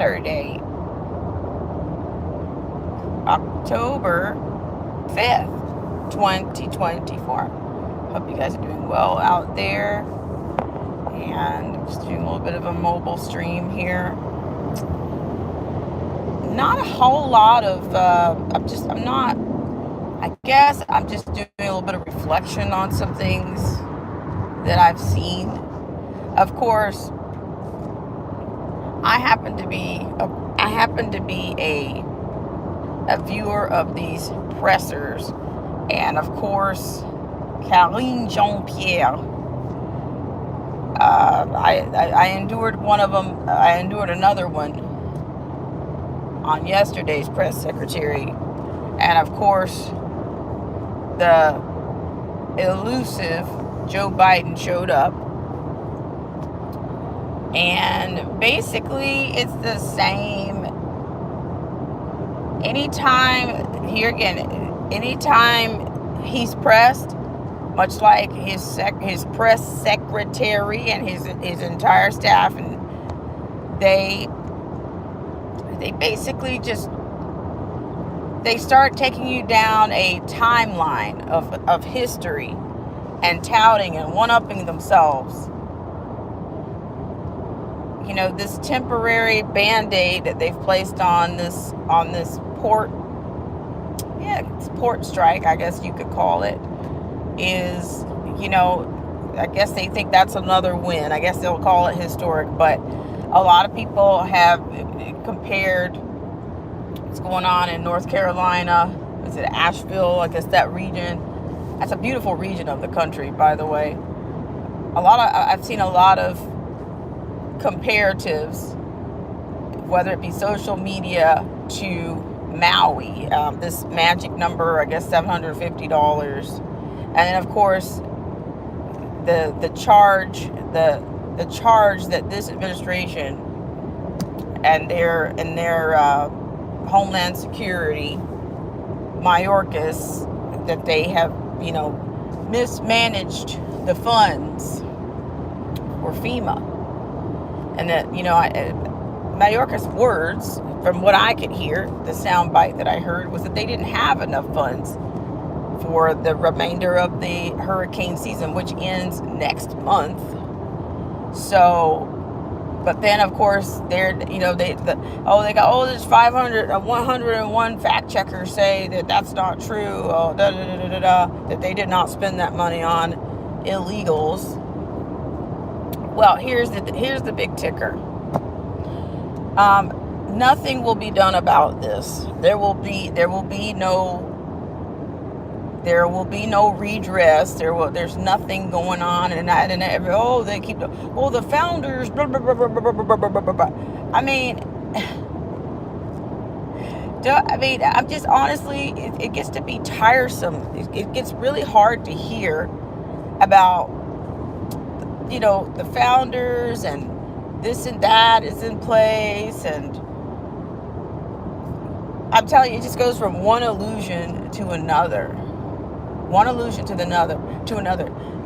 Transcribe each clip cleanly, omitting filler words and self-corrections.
Saturday, October 5th, 2024. Hope you guys are doing well out there. And I'm just doing a little bit of a mobile stream here. Not a whole lot of, I guess I'm just doing a little bit of reflection on some things that I've seen. Of course, I happen to be a viewer of these pressers, and of course, Karine Jean-Pierre. I endured one of them. I endured another one on yesterday's press secretary, and of course, the elusive Joe Biden showed up. And basically, it's the same. Anytime he's pressed, much like his press secretary and his entire staff, and they basically just they start taking you down a timeline of history and touting and one-upping themselves. You know, this temporary band-aid that they've placed on this port strike, I guess you could call it, is, you know, I guess they think that's another win. I guess they'll call it historic, but a lot of people have compared what's going on in North Carolina. Is it Asheville? I guess that region. That's a beautiful region of the country, by the way. I've seen a lot of comparatives, whether it be social media, to Maui, this magic number, I guess $750, and then of course the charge that this administration and their Homeland Security, Mayorkas, that they have, you know, mismanaged the funds for FEMA. And that, you know, Mayorkas' words, from what I could hear, the soundbite that I heard, was that they didn't have enough funds for the remainder of the hurricane season, which ends next month. So, but then of course there's 101 fact checkers say that that's not true. That they did not spend that money on illegals. Well, here's the big ticker. Nothing will be done about this. There will be no redress. There's nothing going on, and they keep the founders. Blah, blah, blah, blah, blah, blah, blah, blah, blah. I mean, I'm just honestly, it gets to be tiresome. It gets really hard to hear about, you know, the founders and this and that is in place, and I'm telling you, it just goes from one illusion to another.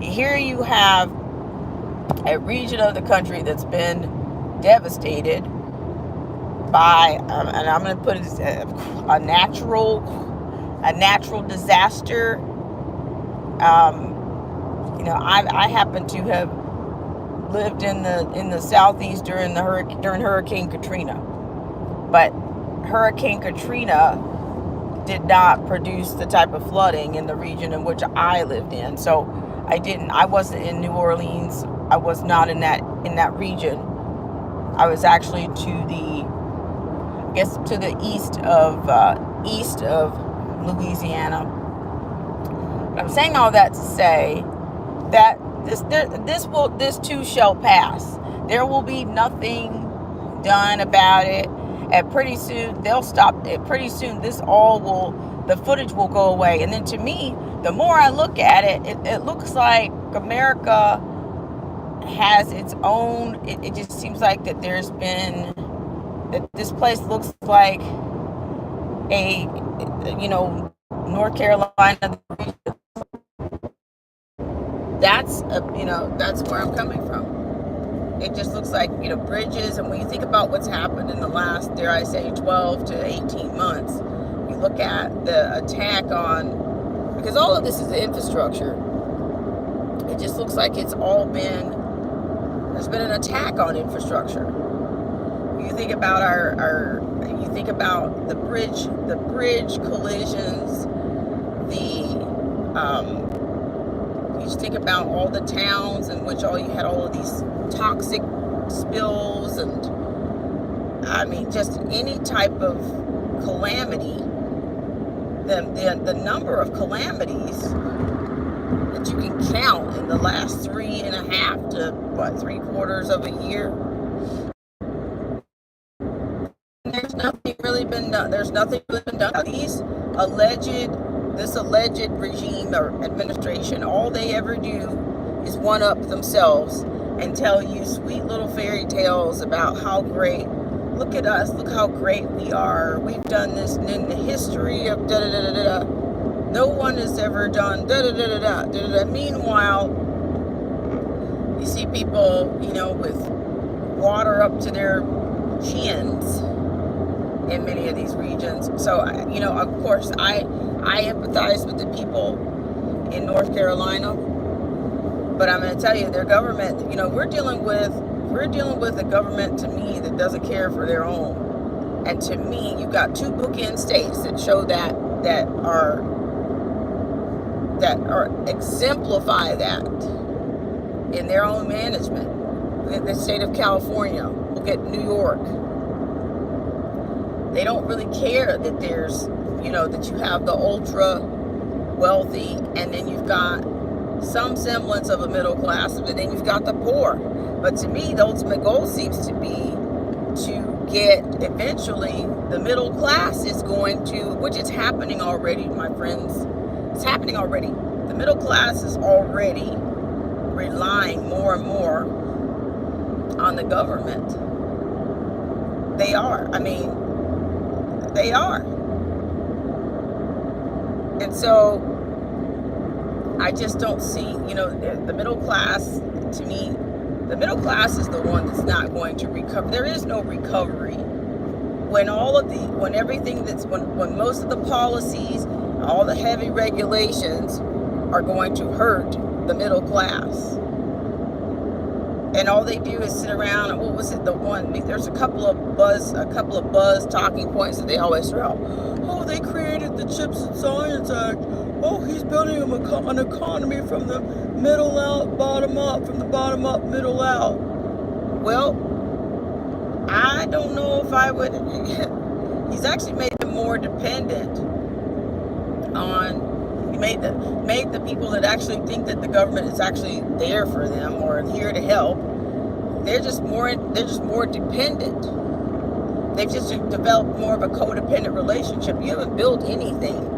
Here you have a region of the country that's been devastated by, and I'm going to put it as a natural disaster. You know, I happen to have lived in the southeast during Hurricane Katrina, but Hurricane Katrina did not produce the type of flooding in the region in which I lived in. So I wasn't in New Orleans. I was not in that region. I was actually to the east of Louisiana. But I'm saying all that to say that this too shall pass. There will be nothing done about it. And pretty soon they'll stop it. Pretty soon the footage will go away. And then to me, the more I look at it, it looks like America has its own, it just seems like that this place looks like North Carolina. That's where I'm coming from. it just looks like, bridges. And when you think about what's happened in the last, dare I say, 12 to 18 months, you look at the attack on, because all of this is the infrastructure. It just looks like there's been an attack on infrastructure. You think about you think about the bridge collisions, you just think about all the towns in which you had all of these toxic spills, and I mean, just any type of calamity, the number of calamities that you can count in the last 3.5 to 3/4 of a year. There's nothing really been done. This alleged regime or administration, all they ever do is one up themselves and tell you sweet little fairy tales about how great, look at us, look how great we are. We've done this in the history of da da da da da. No one has ever done da da da da da da da. Meanwhile, you see people, with water up to their chins in many of these regions. So, of course, I empathize with the people in North Carolina, but I'm going to tell you, their government, we're dealing with a government, to me, that doesn't care for their own. And to me, you've got two bookend states that show that are exemplify that in their own management. The state of California, look at New York. They don't really care that there's, that you have the ultra wealthy, and then you've got some semblance of a middle class, and then you've got the poor. But to me, the ultimate goal seems to be to get eventually the middle class is going to, which is happening already, my friends. It's happening already. The middle class is already relying more and more on the government. They are. I mean, they are. And so I just don't see, the middle class, to me, the middle class is the one that's not going to recover. There is no recovery when when most of the policies, all the heavy regulations are going to hurt the middle class. And all they do is sit around, and what was it, there's a couple of buzz talking points that they always throw out. Oh, they created the Chips and Science Act. Oh, he's building an economy from the middle out, bottom up, from the bottom up, middle out. Well, I don't know if I would. He's actually made them more dependent on. He made the people that actually think that the government is actually there for them or here to help. They're just more dependent. They've just developed more of a codependent relationship. You haven't built anything.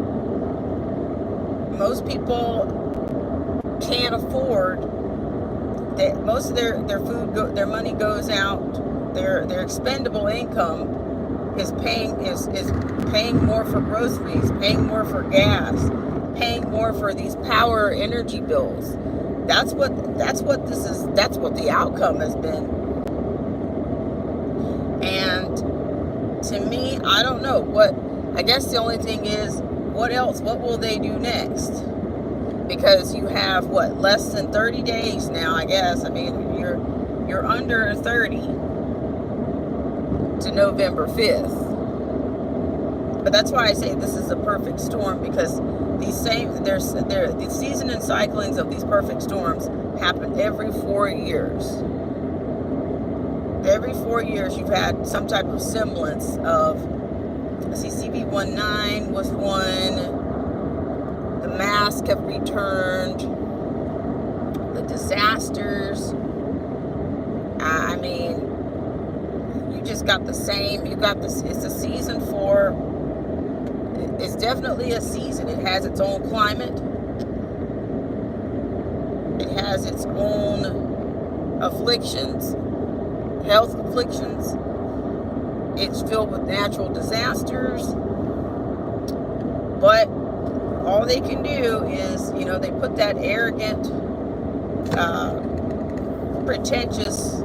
Most people can't afford that. Most of their food, their money goes out. Their expendable income is paying more for groceries, paying more for gas, paying more for these power energy bills. That's what this is. That's what the outcome has been. And to me, I don't know what. I guess the only thing is, what else? What will they do next? Because you have less than 30 days now. I guess. I mean, you're under 30 to November 5th. But that's why I say this is a perfect storm, because the season and cyclings of these perfect storms happen every 4 years. Every 4 years you've had some type of semblance of, CV19 was one, the masks have returned, the disasters, I mean, you just got the same, it's a season for, it's definitely a season. It has its own climate. It has its own afflictions, health afflictions. It's filled with natural disasters. But all they can do is, they put that arrogant, pretentious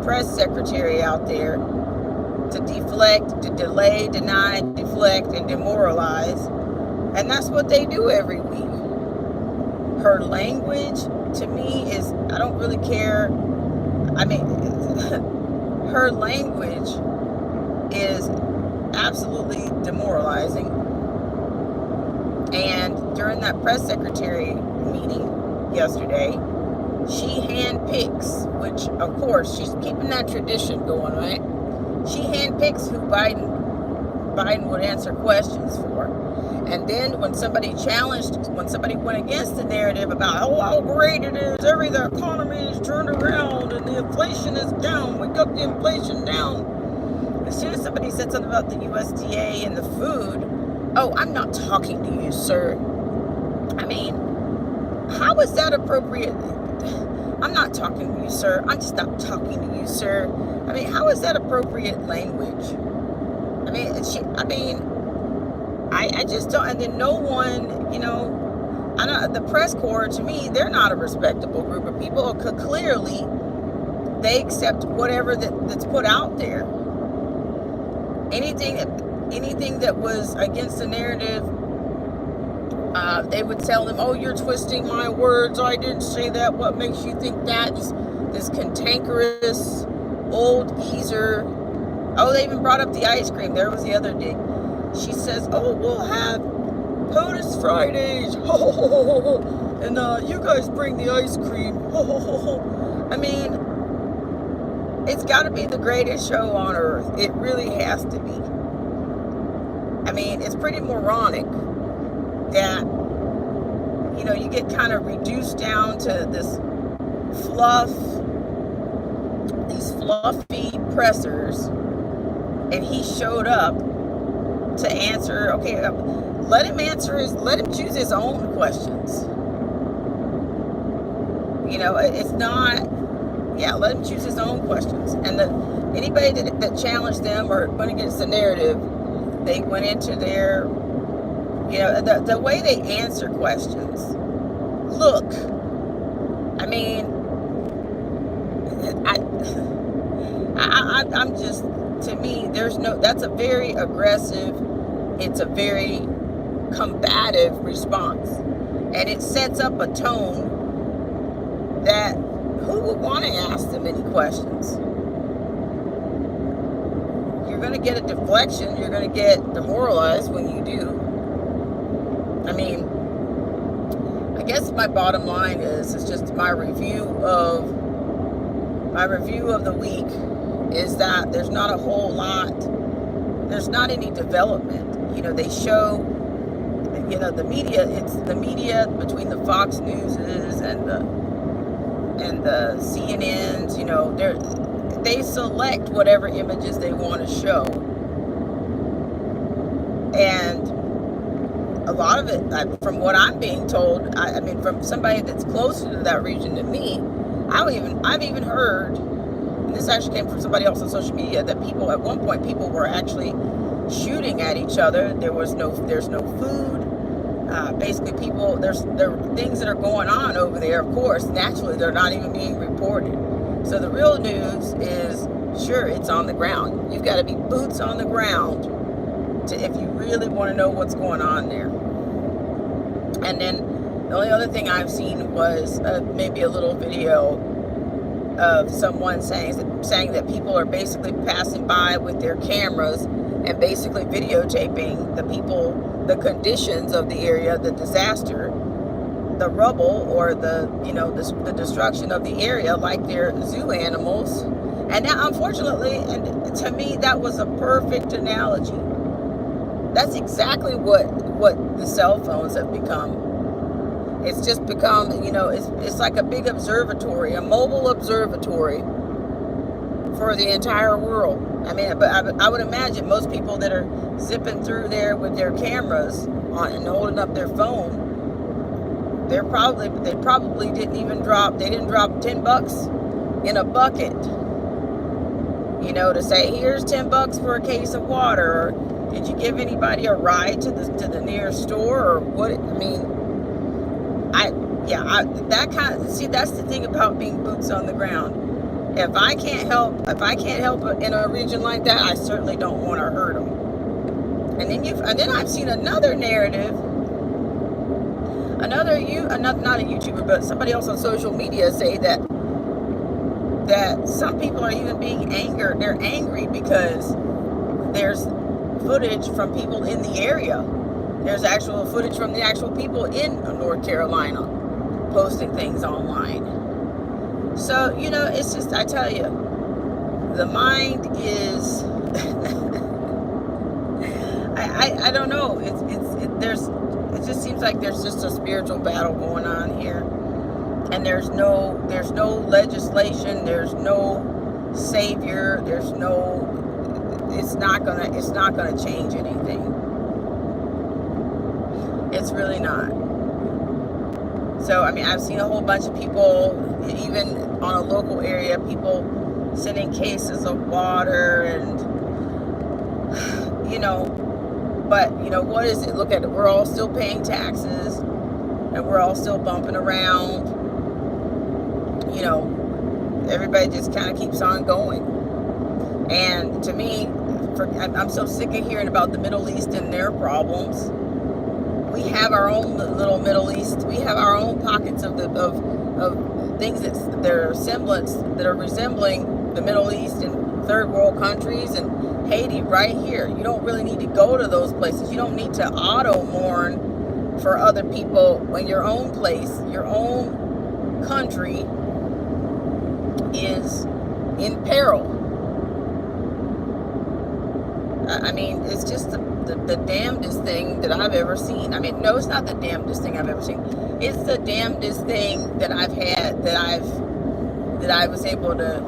press secretary out there to deflect, to delay, deny, deflect, and demoralize. And that's what they do every week. Her language, to me, is, I don't really care. I mean, her language is absolutely demoralizing. And during that press secretary meeting yesterday, she handpicks, which of course she's keeping that tradition going, right? She handpicks who Biden would answer questions for. And then when somebody went against the narrative about, oh, how great it is, the economy is turned around and the inflation is down, we got the inflation down. As soon as somebody said something about the USDA and the food, oh, I'm not talking to you, sir. I mean, how is that appropriate? I'm not talking to you, sir. I'm just not talking to you, sir. I mean, how is that appropriate language? I just don't. And then no one, I don't. The press corps, to me, they're not a respectable group of people. Clearly, they accept whatever that's put out there. Anything that was against the narrative, they would tell them, oh, you're twisting my words. I didn't say that. What makes you think that? Just this cantankerous old geezer. Oh, they even brought up the ice cream. There was the other dig. She says, oh, we'll have POTUS Fridays. And you guys bring the ice cream. I mean, it's got to be the greatest show on earth. It really has to be. I mean, it's pretty moronic that, you get kind of reduced down to this these fluffy pressers, and he showed up to answer. Okay, let him choose his own questions. It's not, let him choose his own questions. And anybody that challenged them or went against the narrative, they went into their, the way they answer questions. Look, I mean, I'm just, to me, that's a very aggressive, it's a very combative response. And it sets up a tone that who would want to ask them any questions? You're going to get a deflection. You're going to get demoralized when you do. I mean, I guess my bottom line is, it's just my review of the week is that there's not a whole lot. There's not any development. They show, the media. It's the media between the Fox Newses and the CNNs. They select whatever images they want to show, and a lot of it, from what I'm being told, I mean, from somebody that's closer to that region than me, I've even heard, and this actually came from somebody else on social media, that at one point people were actually shooting at each other. There's no food. Basically, there are things that are going on over there. Of course, naturally, they're not even being reported. So the real news is, sure, it's on the ground. You've got to be boots on the ground if you really want to know what's going on there. And then the only other thing I've seen was maybe a little video of someone saying that people are basically passing by with their cameras and basically videotaping the conditions of the area, the disaster, the rubble, or the destruction of the area, like they're zoo animals. And now, unfortunately, and to me, that was a perfect analogy. That's exactly what the cell phones have become. It's just become, it's like a big observatory, a mobile observatory for the entire world. I mean, but I would imagine most people that are zipping through there with their cameras on and holding up their phone, they probably didn't drop $10 in a bucket, to say, here's $10 for a case of water, or did you give anybody a ride to the nearest store, or what? I mean, that's the thing about being boots on the ground. If I can't help in a region like that, I certainly don't want to hurt them. And then I've seen another narrative, not a YouTuber, but somebody else on social media say that some people are even being angered. They're angry because there's footage from people in the area. There's actual footage from the actual people in North Carolina posting things online. So, it's just, I tell you, the mind is, I don't know. It just seems like there's just a spiritual battle going on here. And there's no legislation, there's no savior, it's not gonna change anything. It's really not. So, I've seen a whole bunch of people, even on a local area, people sending cases of water and, but, what is it? Look at it. We're all still paying taxes and we're all still bumping around. Everybody just kind of keeps on going. And to me, I'm so sick of hearing about the Middle East and their problems. We have our own little Middle East. We have our own pockets of things that are resembling the Middle East and third world countries and Haiti right here. You don't really need to go to those places. You don't need to auto mourn for other people when your own place, your own country is in peril. It's just the damnedest thing that I've ever seen. No, it's not the damnedest thing I've ever seen. It's the damnedest thing that I've had, that I was able to,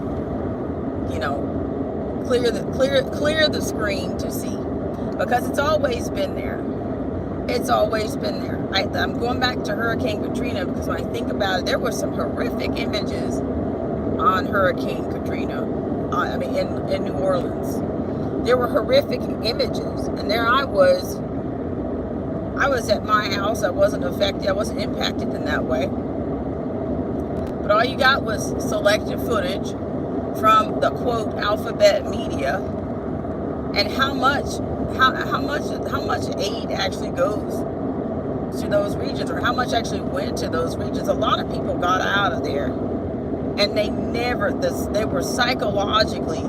clear the screen to see, because it's always been there. It's always been there. I'm going back to Hurricane Katrina, because when I think about it, there were some horrific images on Hurricane Katrina. In New Orleans. There were horrific images, and there I was at my house. I wasn't affected. I wasn't impacted in that way. But all you got was selective footage from the quote alphabet media, and how much aid actually goes to those regions, or how much actually went to those regions. A lot of people got out of there, and they were psychologically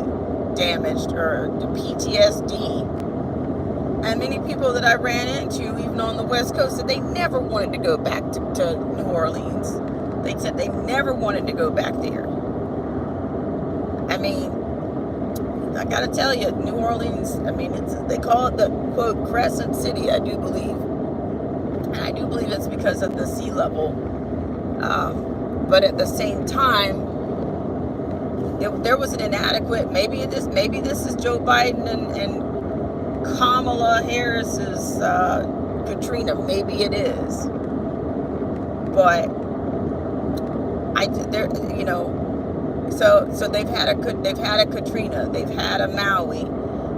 damaged, or the PTSD. And many people that I ran into, even on the West Coast, said they never wanted to go back to New Orleans. They said they never wanted to go back there. I gotta tell you, New Orleans, they call it the quote Crescent City, I do believe. And I do believe it's because of the sea level. But at the same time, there was an inadequate, maybe this is Joe Biden and Kamala Harris's Katrina, maybe it is, but so they've had a Katrina, they've had a Maui,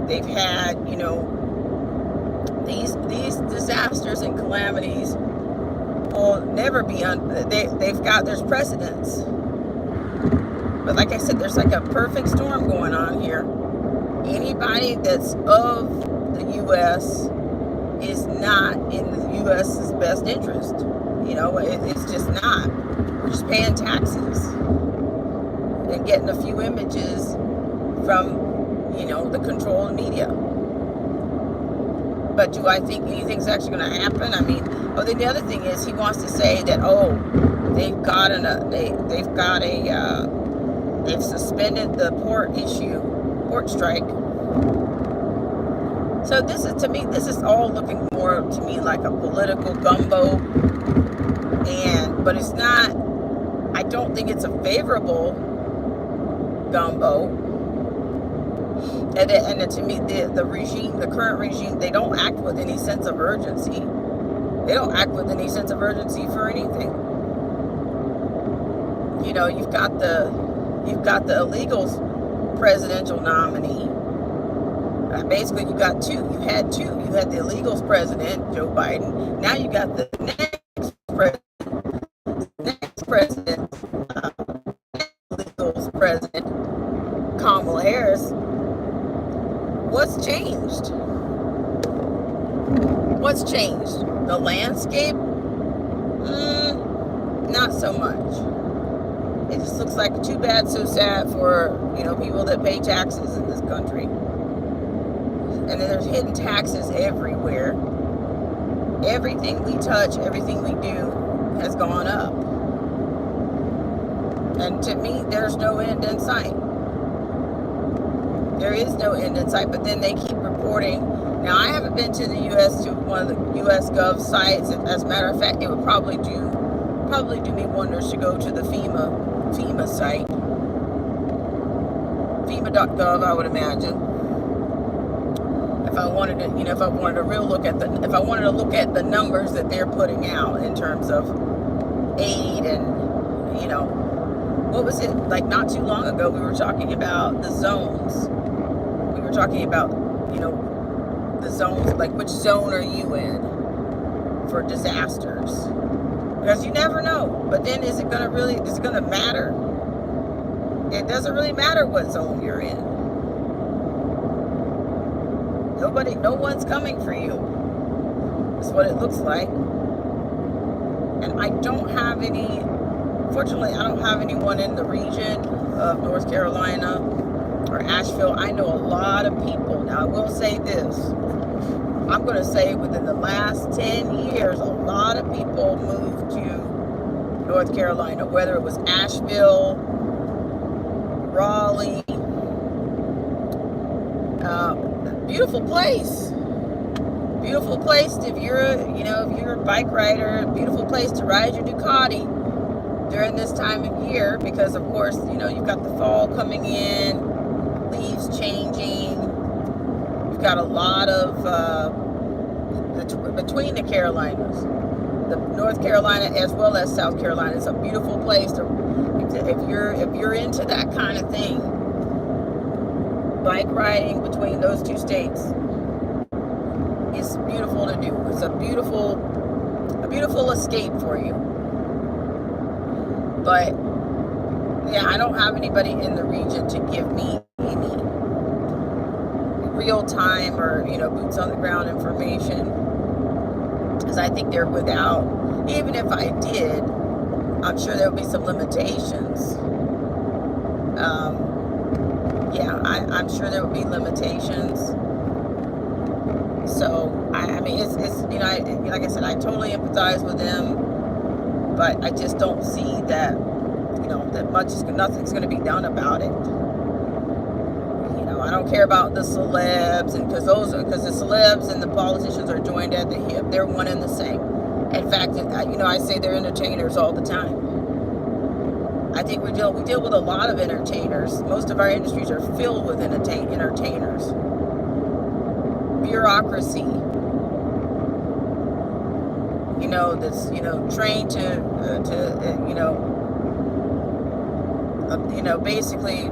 they've had these disasters and calamities will never be there's precedents. But like I said, there's like a perfect storm going on here. Anybody that's of the U.S. is not in the U.S.'s best interest. It's just not. We're just paying taxes and getting a few images from, the controlled media. But do I think anything's actually going to happen? Then the other thing is, he wants to say that, they've suspended the port strike. So this is all looking more to me like a political gumbo, but it's not. I don't think it's a favorable gumbo. And to me, the current regime, they don't act with any sense of urgency. They don't act with any sense of urgency for anything. You've got the illegals presidential nominee. Basically, you got two. You had two. You had the illegals president, Joe Biden. Now you got the next president, illegals president, Kamala Harris, what's changed? What's changed? The landscape? Not so much. It just looks like too bad, so sad for, people that pay taxes in this country. And then there's hidden taxes everywhere. Everything we touch, everything we do has gone up. And to me, there's no end in sight. There is no end in sight, but then they keep reporting. Now, I haven't been to the U.S., to one of the U.S. Gov sites. As a matter of fact, it would probably do me wonders to go to the FEMA site. FEMA.gov, I would imagine. If I wanted to, if I wanted to look at the numbers that they're putting out in terms of aid and, what was it, like not too long ago, we were talking about the zones. We were talking about, the zones, like which zone are you in for disasters? Because you never know. But then is it going to matter? It doesn't really matter what zone you're in. No one's coming for you. That's what it looks like. And fortunately, I don't have anyone in the region of North Carolina or Asheville. I know a lot of people. Now, I will say this. I'm going to say within the last 10 years, a lot of people moved to North Carolina, whether it was Asheville, Raleigh. Beautiful place. Beautiful place if you're a bike rider. Beautiful place to ride your Ducati during this time of year, because of course, you've got the fall coming in, leaves changing. You've got a lot of between the Carolinas, the North Carolina as well as South Carolina. It's a beautiful place if you're into that kind of thing. Bike riding between those two states is beautiful to do. It's a beautiful escape for you. But yeah, I don't have anybody in the region to give me any real time or boots on the ground information, because I think they're without. Even if I did, I'm sure there would be some limitations. I'm sure there would be limitations. So I mean, it's like I said, I totally empathize with them, but I just don't see that nothing's going to be done about it. I don't care about the celebs, and because the celebs and the politicians are joined at the hip. They're one and the same. In fact, I say they're entertainers all the time. I think we deal with a lot of entertainers. Most of our industries are filled with entertainers. Bureaucracy. That's trained to basically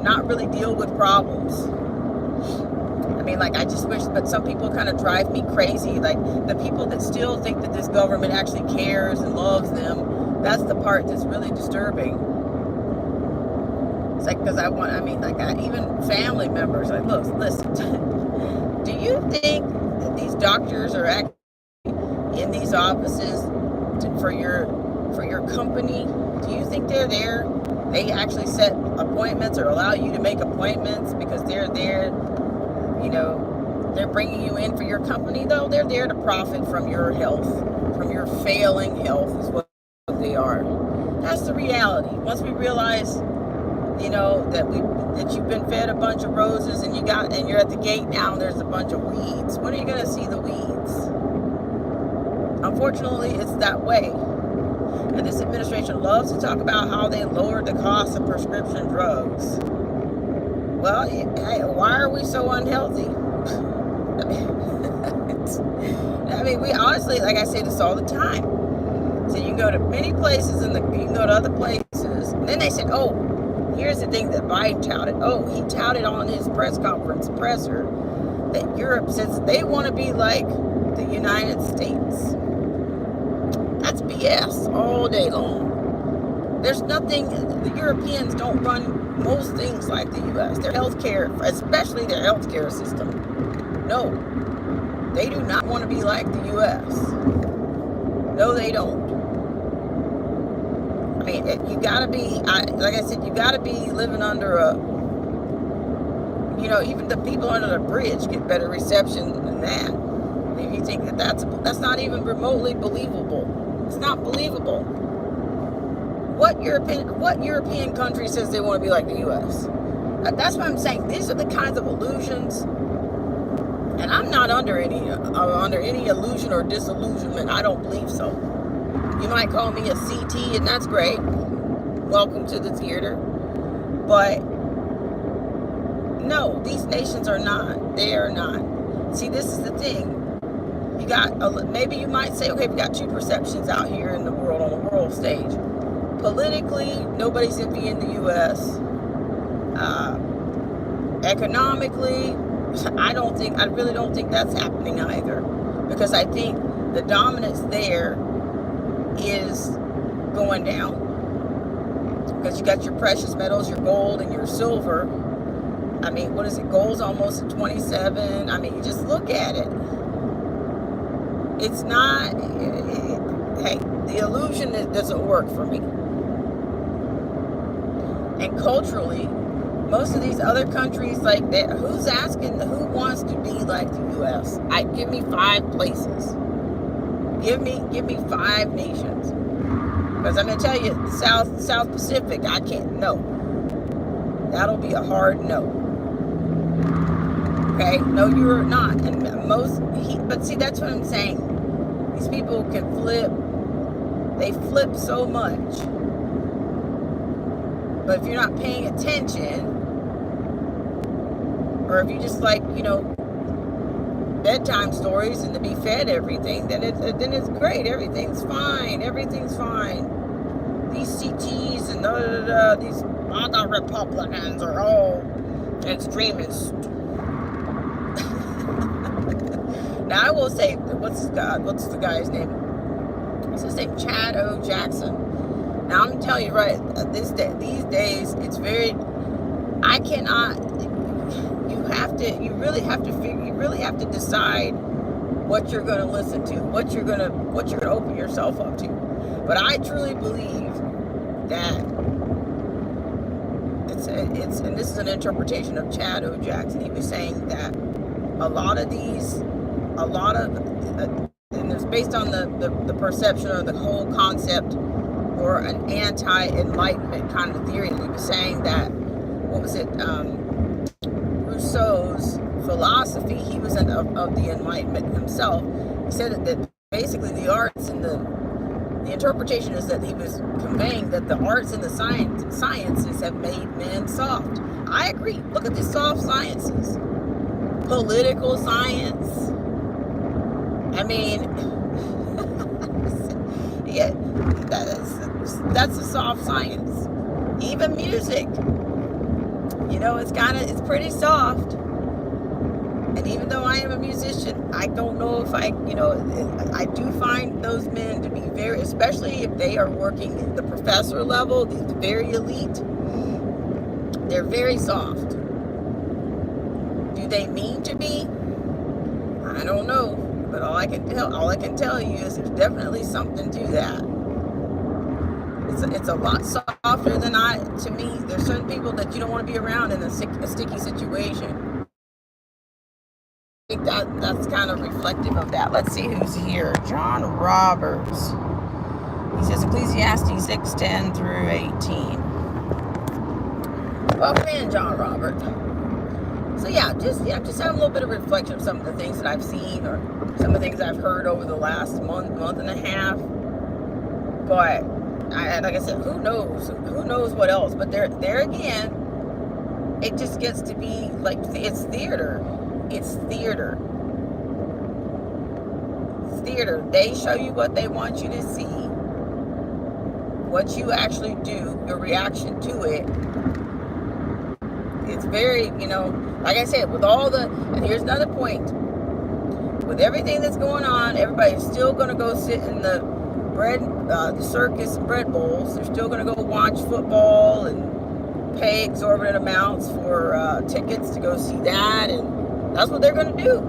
not really deal with problems. I mean, I just wish, but some people kind of drive me crazy. Like the people that still think that this government actually cares and loves them. That's the part that's really disturbing. It's like, because even family members, listen, do you think that these doctors are actually in these offices for your company? Do you think they're there? They actually set appointments or allow you to make appointments because they're there, they're bringing you in for your company, though. They're there to profit from your health, from your failing health is what they are. That's the reality. Once we realize, that you've been fed a bunch of roses and you're at the gate now and there's a bunch of weeds. When are you going to see the weeds? Unfortunately, it's that way. And this administration loves to talk about how they lowered the cost of prescription drugs. Well, why are we so unhealthy? We honestly, like I say this all the time. So you can go to many places you can go to other places. And then they said, here's the thing that Biden touted. He touted on his press conference presser that Europe, since they want to be like the United States. That's BS all day long. There's nothing, the Europeans don't run most things like the U.S. Their healthcare, especially their healthcare system. No, they do not want to be like the U.S. No, they don't. I mean, you gotta be, like I said, you gotta be living under a, even the people under the bridge get better reception than that. If you think that's not even remotely believable. It's not believable. What European country says they want to be like the U.S.? That's what I'm saying. These are the kinds of illusions, and I'm not under any illusion or disillusionment. I don't believe so. You might call me a CT, and that's great. Welcome to the theater. But no, these nations are not. They are not. See, this is the thing. You got, maybe you might say, okay, we got two perceptions out here in the world, on the world stage. Politically, nobody's envying the U.S. Economically, I really don't think that's happening either. Because I think the dominance there is going down. Because you got your precious metals, your gold and your silver. I mean, what is it? Gold's almost at 27. I mean, you just look at it. It's not, hey, the illusion doesn't work for me. And culturally, most of these other countries like that, who wants to be like the U.S.? Give me 5 places. Give me 5 nations. Because I'm going to tell you, South Pacific, I can't, no. That'll be a hard no. Okay? No, you're not. And but see, that's what I'm saying. These people can flip. They flip so much. But if you're not paying attention, or if you just like, bedtime stories and to be fed everything, then it's great. Everything's fine. Everything's fine. These CTs and these other Republicans are all extremists. Now I will say, what's the guy's name? What's his name? Chad O. Jackson. Now I'm telling you, right, these days, it's very, I cannot, you really have to decide what you're going to listen to, what you're going to open yourself up to. But I truly believe that and this is an interpretation of Chad O. Jackson. He was saying that and it's based on the perception or the whole concept or an anti-enlightenment kind of theory. And he was saying that, Rousseau's philosophy, he was of the Enlightenment himself. He said that basically the arts and the interpretation is that he was conveying that the arts and the sciences have made men soft. I agree. Look at the soft sciences. Political science. I mean, yeah, that's a soft science. Even music, it's pretty soft. And even though I am a musician, I don't know if I do find those men to be very, especially if they are working at the professor level, the very elite, they're very soft. Do they mean to be? I don't know. But all I can tell you is there's definitely something to that. It's a lot softer than to me. There's certain people that you don't want to be around in a sticky situation. I think that's kind of reflective of that. Let's see who's here. John Roberts. He says Ecclesiastes 6:10 through 18. Welcome in, John Robert. So just have a little bit of reflection of some of the things that I've seen or some of the things I've heard over the last month and a half. But like I said, who knows what else? But there again, it just gets to be like it's theater. It's theater. It's theater. They show you what they want you to see. What you actually do, your reaction to it. It's very, like I said, and here's another point. With everything that's going on, everybody's still going to go sit in the the circus and bread bowls. They're still going to go watch football and pay exorbitant amounts for tickets to go see that, and that's what they're going to do.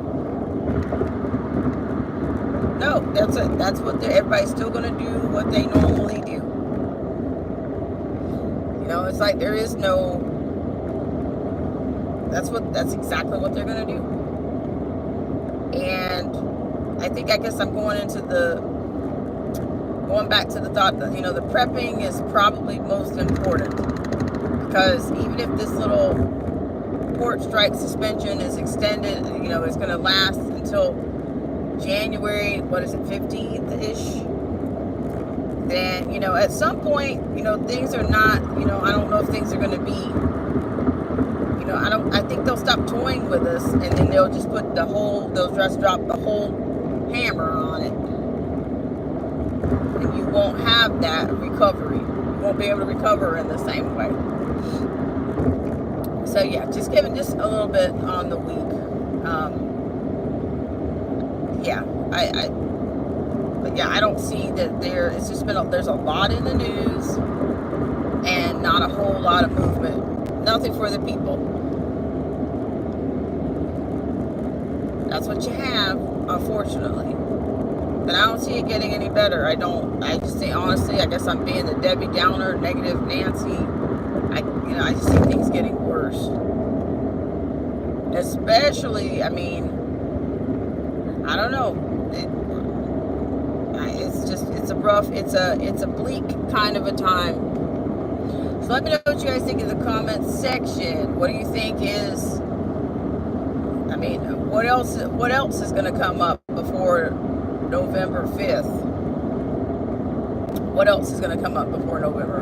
No, that's it. That's what everybody's still going to do what they normally do. You know, it's like there is no. That's exactly what they're going to do. And I guess I'm going back to the thought that, you know, the prepping is probably most important, because even if this little port strike suspension is extended, you know, it's going to last until January, 15th-ish, then, you know, at some point, you know, things are not, you know, I don't know if things are going to be, you know, I think they'll stop toying with us, and then they'll just put they'll just drop the whole hammer on it. And you won't have that recovery. You won't be able to recover in the same way. So yeah, just giving just a little bit on the week. But I don't see that there's a lot in the news and not a whole lot of movement. Nothing for the people. That's what you have, unfortunately. And I don't see it getting any better. I just think, honestly, I guess I'm being the Debbie Downer, negative Nancy. I just see things getting worse. Especially, I mean, I don't know. It's a bleak kind of a time. So let me know what you guys think in the comments section. What do you think is, I mean, what else is going to come up before November 5th? What else is going to come up before November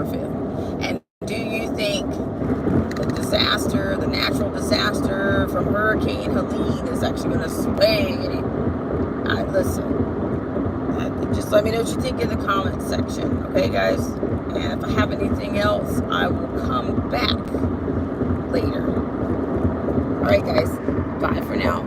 5th? And do you think the natural disaster from Hurricane Helene is actually going to sway any? Listen, just let me know what you think in the comment section, okay, guys? And if I have anything else, I will come back later. All right, guys, bye for now.